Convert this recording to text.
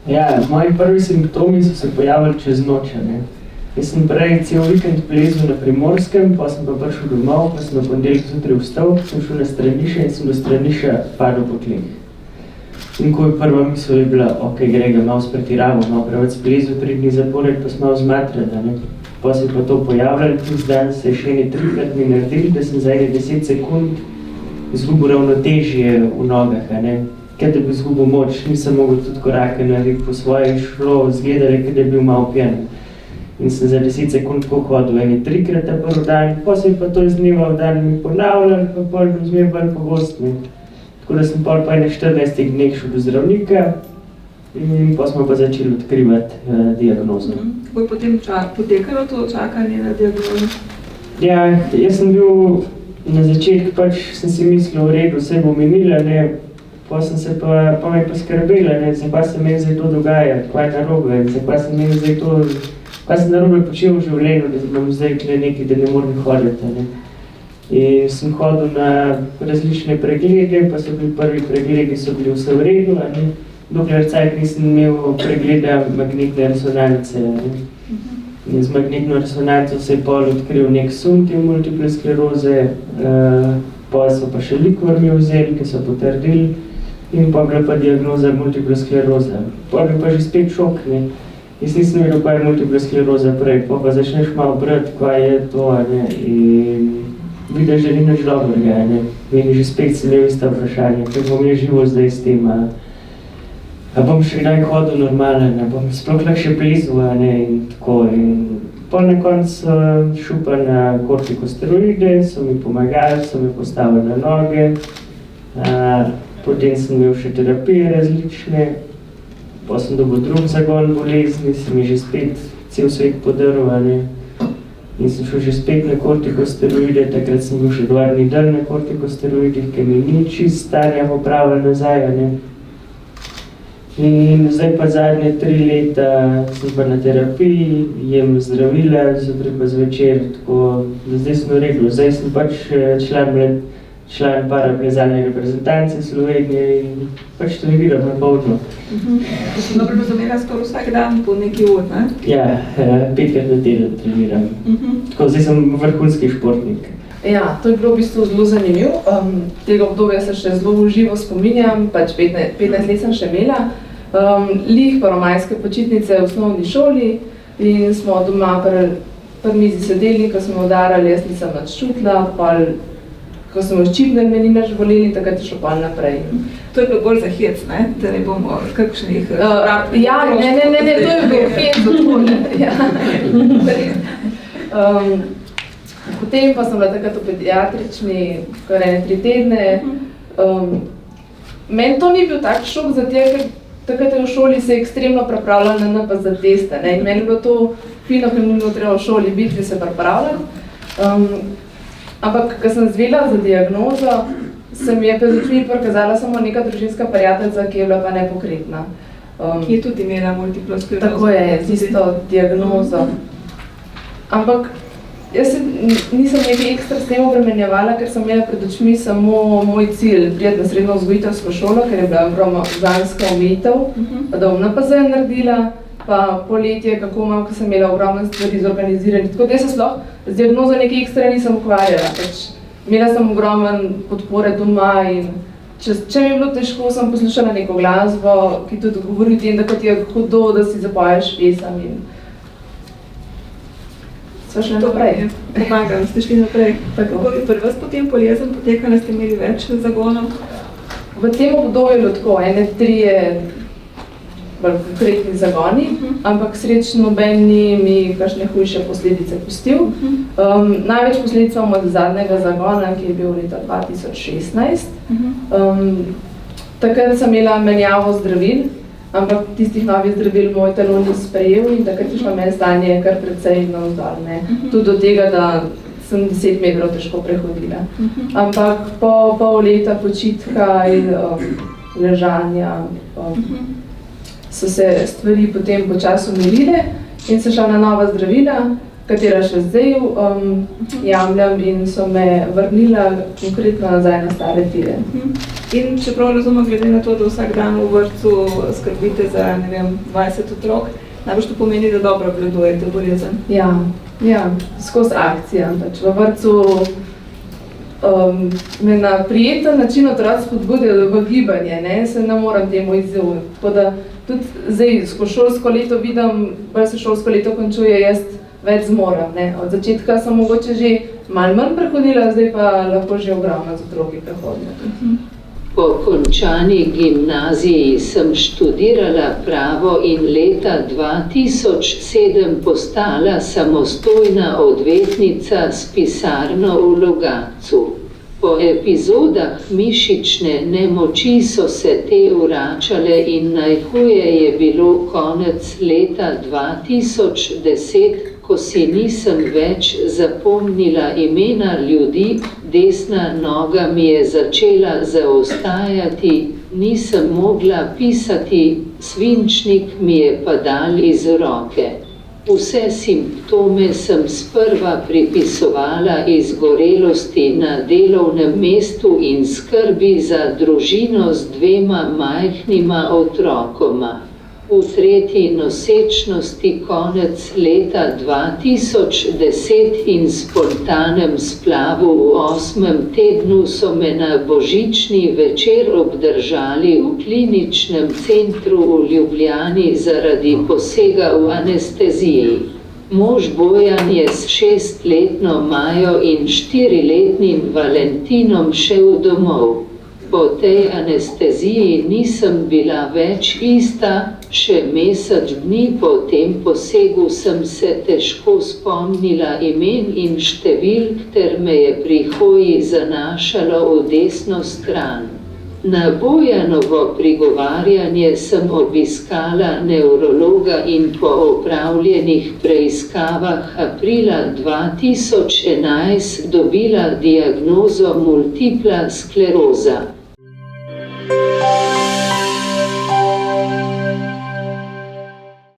Ja, moji prvi simptomi so se pojavili čez noč, ne. Jaz sem prej cel vikend plezal na Primorskem, pa sem pa prišel domov, pa sem na ponedeljek zjutraj vstal, sem šel na stranišče in sem do stranišča padel po tleh. In ko je prva misel je bila, ok, Grega, malo spretiraval, malo preveč plezal 3 dni zapored, pa sem malo zmatran, ne. Pa se je pa to pojavljalo, tisti dan se je še ene 3-krat mi naredil, da sem za ene 10 sekund izgubil ravnotežje v nogah, ne. Kaj da bi izgubil moč, nisem mogel tudi korake narediti po svoje, šlo, zgledali, kaj da je bil malo pijan. In sem za 10 sekund tako hodil, ene 3-krat prvi dan, pa se je pa to iz dneva v dan mi ponavljal, pa pol zmer bolj pogost. Tako da sem pol po ene 14 dneh šel do zdravnika in pa smo pa začeli odkrivati diagnozo. Kako je potem potekalo to čakanje na diagnozo? Ja, jaz sem bil na začetku sem si mislil, v redu, vse bo minilo, ne. Pa sem se pa me poskrbela, ne, zakaj se meni zdaj to dogaja, kaj je narobe, zakaj se meni zdaj to, kaj sem narobe počel v življenju, da imam zdaj nekaj, da ne moram hoditi, ne. In sem hodil na različne preglede, pa so bili prvi pregledi, so bili vse v redu, ne. Dokler cajt nisem imel pregleda magnetne resonance, ne. In z magnetno resonanco se je pol odkril nek sum te multiple skleroze, pa so pa še likvor mi vzeli, ki so potrdili, in pa bila pa diagnoza multiple skleroze. Pa je pa že spet šok, ne. Jaz nisem vedel, kaj je multiple skleroza prej, pa začneš malo brati, kaj je to, ne, in vidiš, da ni nič dobrega, ne. Meni že spet se imel ista vprašanja, kaj bom jaz živo zdaj s tem, a bom še kdaj hodil normalen, a bom sploh lahko še plezal, ne, in tako. In pol na koncu šel pa na kortikosteroide, so mi pomagali, so me postavili na noge, potem sem imel še terapije različne, pa sem dobil drug zagon bolezni, se mi že spet cel svet podaril, ne. In sem šel že spet na kortikosteroide, takrat sem bil še 2 dni dol na kortikosteroidih, ker mi ni čist stanja popravil nazaj, ne. In zdaj pa zadnje 3 leta sem pa na terapiji, jem zdravila, zjutraj pa zvečer, tako da zdaj sem v redu. Zdaj sem pač član paraplezalne reprezentance Slovenije in pač treniram na polno. Si dobro razumela skoraj vsak dan po neki ur, ne? Ja, 5-krat na teden treniram. Tako, zdaj sem vrhunski športnik. Ja, to je bilo v bistvu zelo zanimivo. Tega obdobja se še zelo živo spominjam, pač 15 let sem še imela. Lih prvomajske počitnice v osnovni šoli in smo doma pri mizi sedeli, ko smo udarali, jaz nisem nič čutila, ko smo ščipnili, me ni nič boleli, takrat je šlo pa naprej. To je bilo bolj za hec, ne? Da ne bomo kakšnih Ja, ne, to je bilo hec, odkud. Potem pa sem bila takrat v pediatrični, kar 3 tedne. Meni to ni bil tak šok, ker takrat v šoli se je ekstremno pripravljala na NPZ teste, ne, in meni je bilo to fino, ker mi bilo treba v šoli biti, se pripravljati. Ampak, ko sem zvela za diagnozo, se mi je pred očmi prikazala samo neka družinska prijateljica, ki je bila pa nepokretna. Ki je tudi imela multiplo sklerozo. Tako je, z isto diagnozo. Ampak, jaz se nisem nekaj ekstra s tem obremenjevala, ker sem imela pred očmi samo moj cilj, priti na srednjo vzgojiteljsko šolo, ker je bila gromozanska omejitev, pa da bom NPZ naredila, pa poletje, kako malo, ko sem imela ogromno stvari zorganizirani. Tako da jaz se sploh z diagnozo nekaj ekstra nisem ukvarjala. Imela sem ogromno podpore doma in če mi je bilo težko, sem poslušala neko glasbo, ki tudi govori o tem, da kot je hudo, da si zapoješ pesem in sva šli naprej. Pomagam, ste šli naprej. Kako je pri vas potem bolezen potekala, ste imeli več zagonov? V tem obdobju je bilo tako, 1-3 bolj konkretni zagoni, ampak srečno noben ni mi kakšne hujše posledice pustil. Največ posledic imam od zadnjega zagona, ki je bil leta 2016. Takrat sem imela menjavo zdravil, ampak tistih novih zdravil moj telo ni sprejel in takrat je šlo meni stanje kar precej navzdol, ne. Tudi do tega, da sem 10 metrov težko prehodila. Ampak po pol leta počitka in ležanja so se stvari potem počasi umirile in sem šla na nova zdravila, katera še zdaj jemljem in so me vrnila konkretno nazaj na stare tire. In čeprav razumem, glede na to, da vsak dan v vrtcu skrbite za, 20 otrok, najbolj to pomeni, da dobro obvladujete bolezen. Ja, skozi akcije. Pač v vrtcu me na prijeten način otroci spodbudijo v gibanje, se ne moram temu izzivati. Tako da tudi zdaj, ko šolsko leto vidim, bolj se šolsko leto končuje, jaz več zmorem. Od začetka sem mogoče že malo manj prehodila, zdaj pa lahko že ogromno z otroki prehodila. Po končani gimnaziji sem študirala pravo in leta 2007 postala samostojna odvetnica s pisarno v Logatcu. Po epizodah mišične nemoči so se te vračale in najhuje je bilo konec leta 2010, ko si nisem več zapomnila imena ljudi, desna noga mi je začela zaostajati, nisem mogla pisati, svinčnik mi je padal iz roke. Vse simptome sem sprva pripisovala izgorelosti na delovnem mestu in skrbi za družino z 2 majhnima otrokoma. V 3. nosečnosti konec leta 2010 in spontanem splavu v 8. tednu so me na božični večer obdržali v kliničnem centru v Ljubljani zaradi posega v anesteziji. Mož Bojan je s 6-letno Majo in 4-letnim Valentinom šel domov. Po tej anesteziji nisem bila več ista, še mesec dni po tem posegu sem se težko spomnila imen in številk ter me je pri hoji zanašalo v desno stran. Na Bojanovo prigovarjanje sem obiskala nevrologa in po opravljenih preiskavah aprila 2011 dobila diagnozo multipla skleroza.